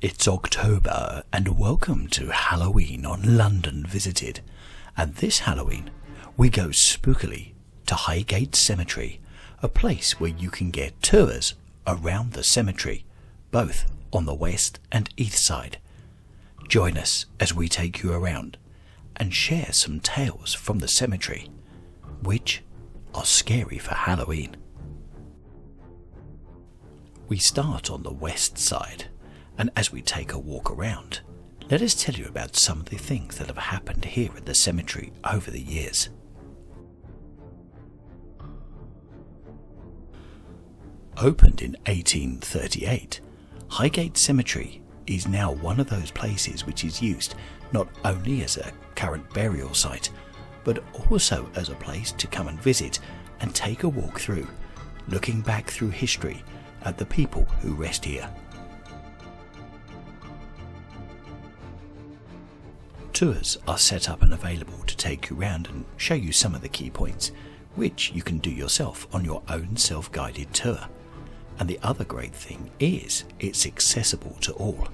It's October and welcome to Halloween on London Visited, and this Halloween we go spookily to Highgate Cemetery, a place where you can get tours around the cemetery, both on the west and east side. Join us as we take you around and share some tales from the cemetery, which are scary for Halloween. We start on the west side, and as we take a walk around, let us tell you about some of the things that have happened here at the cemetery over the years. Opened in 1838, Highgate Cemetery is now one of those places which is used not only as a current burial site, but also as a place to come and visit and take a walk through, looking back through history at the people who rest here. Tours are set up and available to take you around and show you some of the key points, which you can do yourself on your own self-guided tour. And the other great thing is it's accessible to all,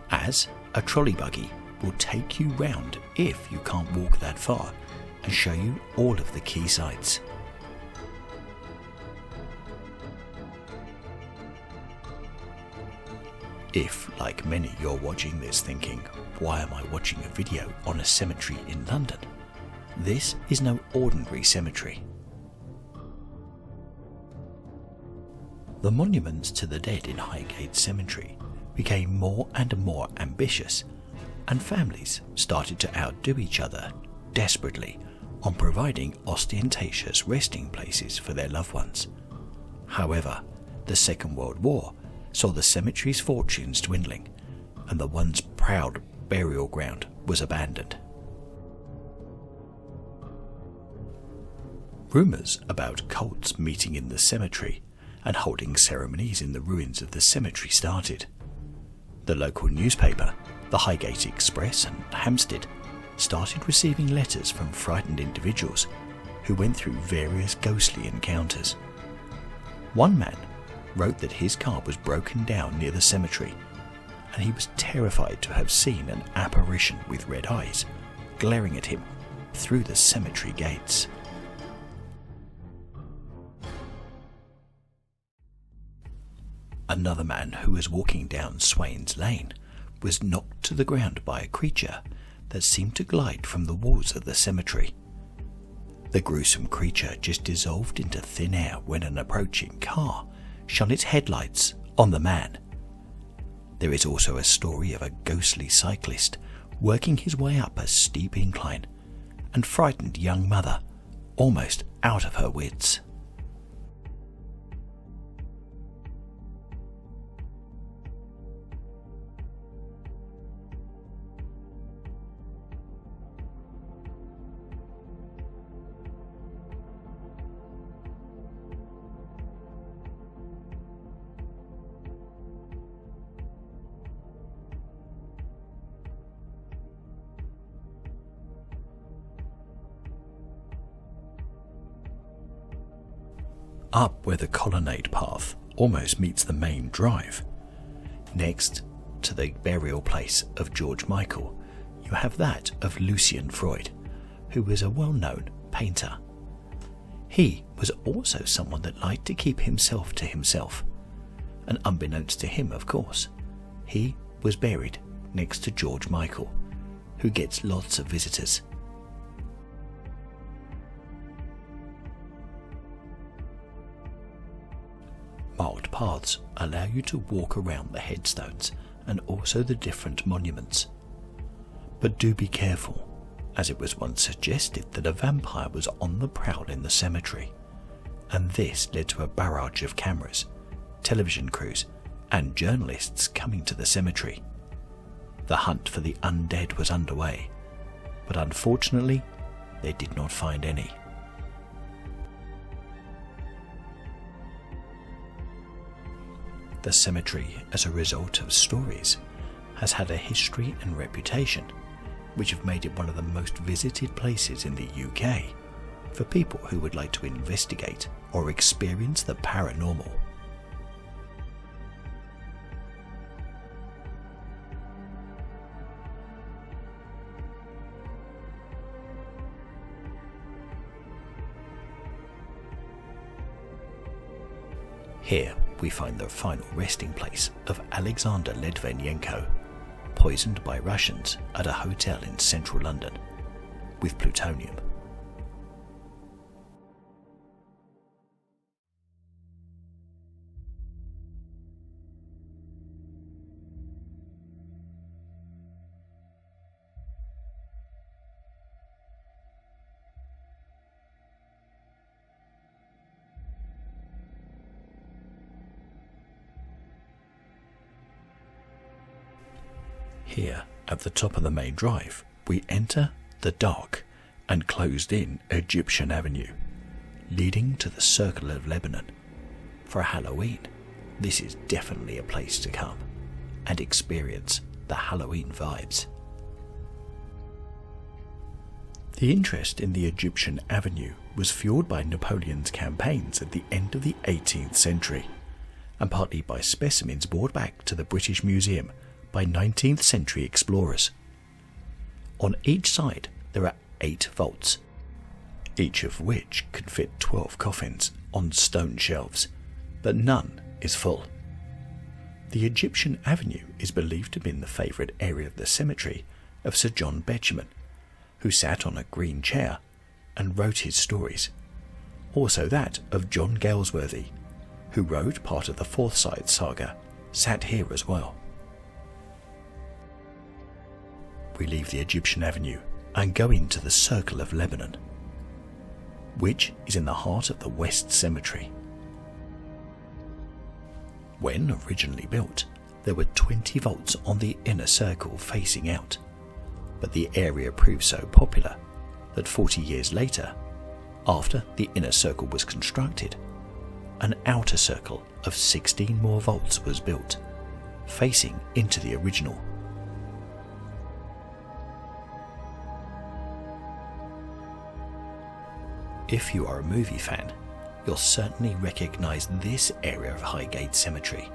as a trolley buggy will take you round if you can't walk that far and show you all of the key sites. If, like many, you're watching this thinking, why am I watching a video on a cemetery in London? This is no ordinary cemetery. The monuments to the dead in Highgate Cemetery became more and more ambitious, and families started to outdo each other desperately on providing ostentatious resting places for their loved ones. However, the Second World War saw the cemetery's fortunes dwindling, and the once proud burial ground was abandoned. Rumours about cults meeting in the cemetery and holding ceremonies in the ruins of the cemetery started. The local newspaper, the Highgate Express and Hampstead, started receiving letters from frightened individuals who went through various ghostly encounters. One man wrote that his car was broken down near the cemetery, and he was terrified to have seen an apparition with red eyes glaring at him through the cemetery gates. Another man who was walking down Swain's Lane was knocked to the ground by a creature that seemed to glide from the walls of the cemetery. The gruesome creature just dissolved into thin air when an approaching car shone its headlights on the man. There is also a story of a ghostly cyclist working his way up a steep incline and frightened young mother almost out of her wits. Up where the colonnade path almost meets the main drive, next to the burial place of George Michael, you have that of Lucian Freud, who was a well-known painter. He was also someone that liked to keep himself to himself, and unbeknownst to him, of course, he was buried next to George Michael, who gets lots of visitors. Marked paths allow you to walk around the headstones and also the different monuments. But do be careful, as it was once suggested that a vampire was on the prowl in the cemetery, and this led to a barrage of cameras, television crews, and journalists coming to the cemetery. The hunt for the undead was underway, but unfortunately, they did not find any. The cemetery, as a result of stories, has had a history and reputation which have made it one of the most visited places in the UK for people who would like to investigate or experience the paranormal. Here we find the final resting place of Alexander Litvinenko, poisoned by Russians at a hotel in central London with plutonium. Here, at the top of the main drive, we enter the dark and closed-in Egyptian Avenue, leading to the Circle of Lebanon. For Halloween, this is definitely a place to come and experience the Halloween vibes. The interest in the Egyptian Avenue was fueled by Napoleon's campaigns at the end of the 18th century, and partly by specimens brought back to the British Museum by 19th century explorers. On each side there are 8 vaults, each of which could fit 12 coffins on stone shelves, but none is full. The Egyptian Avenue is believed to have been the favourite area of the cemetery of Sir John Betjeman, who sat on a green chair and wrote his stories. Also that of John Galsworthy, who wrote part of the Forsyth saga, sat here as well. We leave the Egyptian Avenue and go into the Circle of Lebanon, which is in the heart of the West Cemetery. When originally built, there were 20 vaults on the inner circle facing out, but the area proved so popular that 40 years later, after the inner circle was constructed, an outer circle of 16 more vaults was built, facing into the original. If you are a movie fan, you'll certainly recognise this area of Highgate Cemetery,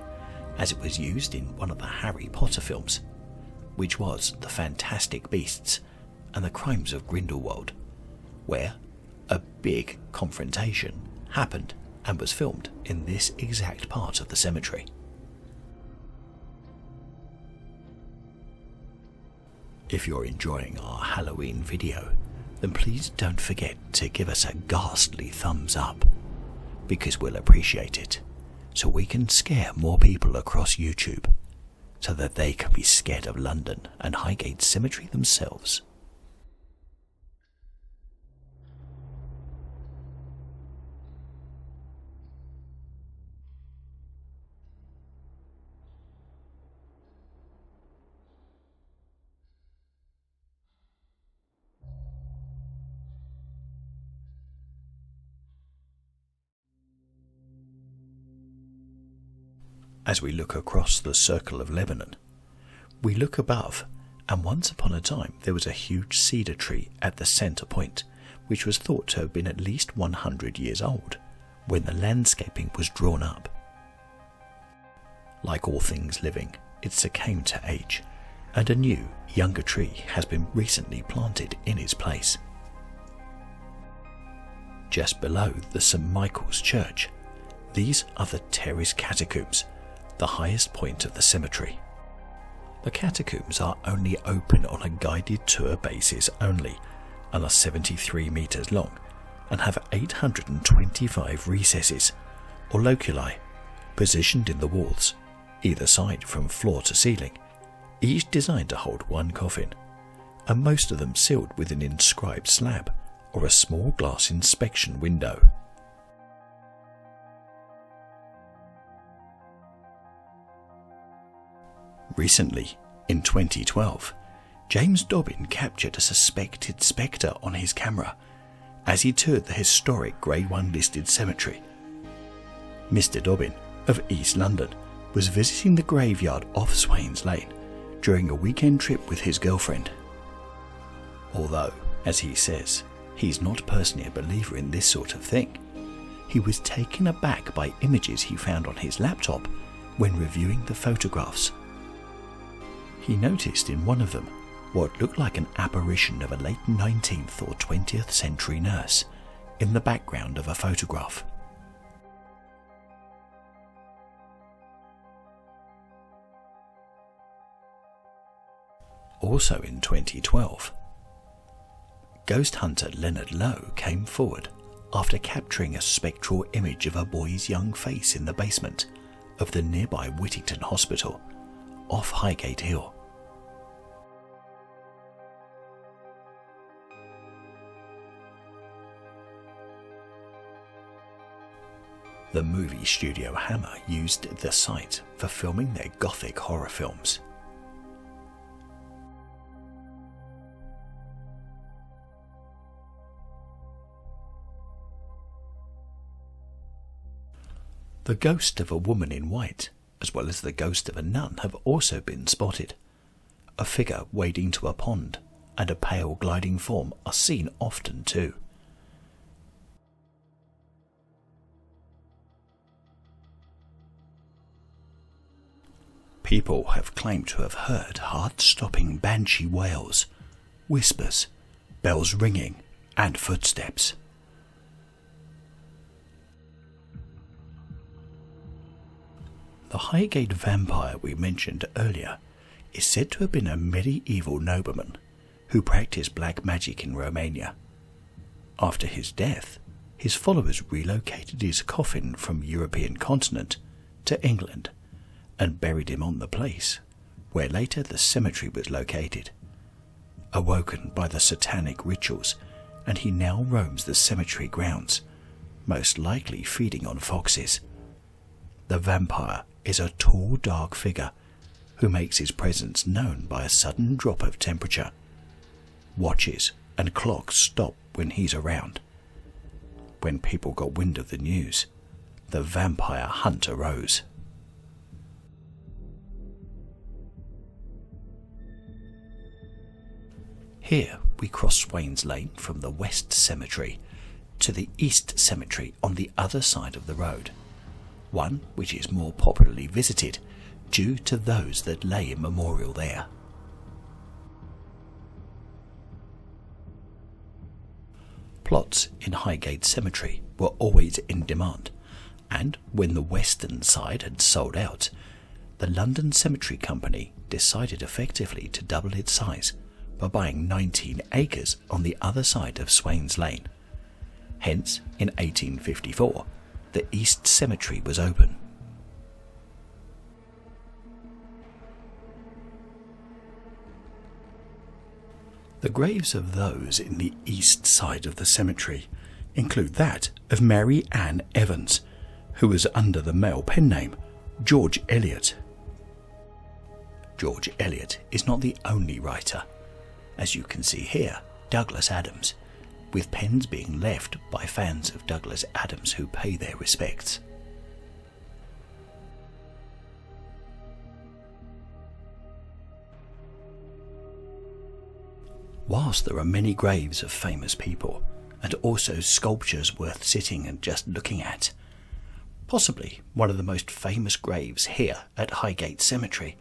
as it was used in one of the Harry Potter films, which was The Fantastic Beasts and the Crimes of Grindelwald, where a big confrontation happened and was filmed in this exact part of the cemetery. If you're enjoying our Halloween video, then please don't forget to give us a ghastly thumbs up, because we'll appreciate it, so we can scare more people across YouTube, so that they can be scared of London and Highgate Cemetery themselves. As we look across the Circle of Lebanon, we look above, and once upon a time there was a huge cedar tree at the centre point, which was thought to have been at least 100 years old when the landscaping was drawn up. Like all things living, it succumbed to age, and a new, younger tree has been recently planted in its place. Just below the St. Michael's Church, these are the terrace catacombs, the highest point of the cemetery. The catacombs are only open on a guided tour basis only, and are 73 metres long, and have 825 recesses, or loculi, positioned in the walls, either side from floor to ceiling, each designed to hold one coffin, and most of them sealed with an inscribed slab, or a small glass inspection window. Recently, in 2012, James Dobbin captured a suspected spectre on his camera as he toured the historic Grade 1 listed cemetery. Mr. Dobbin, of East London, was visiting the graveyard off Swains Lane during a weekend trip with his girlfriend. Although, as he says, he's not personally a believer in this sort of thing, he was taken aback by images he found on his laptop when reviewing the photographs. He noticed in one of them what looked like an apparition of a late 19th or 20th century nurse in the background of a photograph. Also in 2012, ghost hunter Leonard Lowe came forward after capturing a spectral image of a boy's young face in the basement of the nearby Whittington Hospital off Highgate Hill. The movie studio Hammer used the site for filming their gothic horror films. The ghost of a woman in white, as well as the ghost of a nun, have also been spotted. A figure wading to a pond and a pale gliding form are seen often too. People have claimed to have heard heart-stopping banshee wails, whispers, bells ringing, and footsteps. The Highgate vampire we mentioned earlier is said to have been a medieval nobleman who practiced black magic in Romania. After his death, his followers relocated his coffin from European continent to England and buried him on the place, where later the cemetery was located. Awoken by the satanic rituals, and he now roams the cemetery grounds, most likely feeding on foxes. The vampire is a tall, dark figure who makes his presence known by a sudden drop of temperature. Watches and clocks stop when he's around. When people got wind of the news, the vampire hunt arose. Here we cross Swains Lane from the West Cemetery to the East Cemetery on the other side of the road, one which is more popularly visited due to those that lay in memorial there. Plots in Highgate Cemetery were always in demand, and when the western side had sold out, the London Cemetery Company decided effectively to double its size by buying 19 acres on the other side of Swains Lane. Hence, in 1854, the East Cemetery was open. The graves of those in the east side of the cemetery include that of Mary Ann Evans, who was under the male pen name George Eliot. George Eliot is not the only writer. As you can see here, Douglas Adams, with pens being left by fans of Douglas Adams who pay their respects. Whilst there are many graves of famous people, and also sculptures worth sitting and just looking at, possibly one of the most famous graves here at Highgate Cemetery,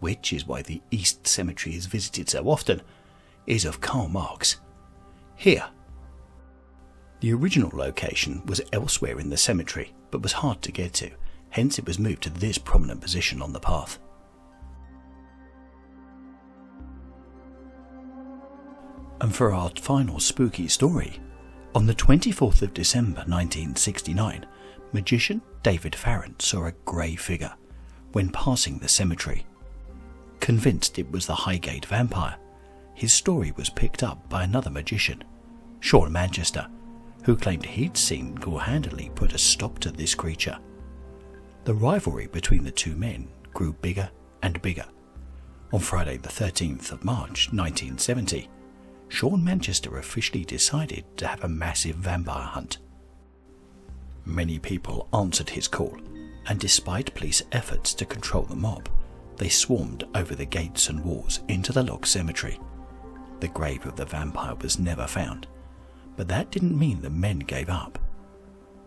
which is why the East Cemetery is visited so often, is of Karl Marx. Here. The original location was elsewhere in the cemetery, but was hard to get to, hence it was moved to this prominent position on the path. And for our final spooky story, on the 24th of December 1969, magician David Farrant saw a grey figure when passing the cemetery. Convinced it was the Highgate vampire, his story was picked up by another magician, Sean Manchester, who claimed he'd single-handedly put a stop to this creature. The rivalry between the two men grew bigger and bigger. On Friday the 13th of March 1970, Sean Manchester officially decided to have a massive vampire hunt. Many people answered his call, and despite police efforts to control the mob, they swarmed over the gates and walls into the locked cemetery. The grave of the vampire was never found, but that didn't mean the men gave up.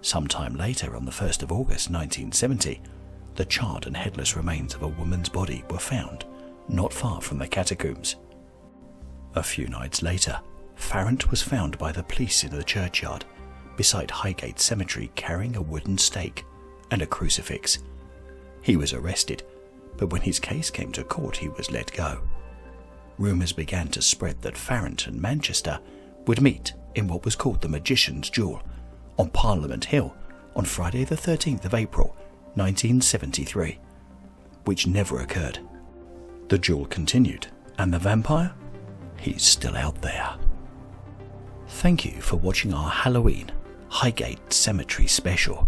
Sometime later, on the 1st of August 1970, the charred and headless remains of a woman's body were found not far from the catacombs. A few nights later, Farrant was found by the police in the churchyard beside Highgate Cemetery carrying a wooden stake and a crucifix. He was arrested, but when his case came to court he was let go. rumours began to spread that Farrant and Manchester would meet in what was called the Magician's Duel on Parliament Hill on Friday the 13th of April 1973, which never occurred. The duel continued, and the vampire? He's still out there. Thank you for watching our Halloween Highgate Cemetery special.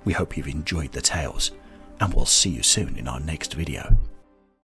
We hope you've enjoyed the tales, and we'll see you soon in our next video.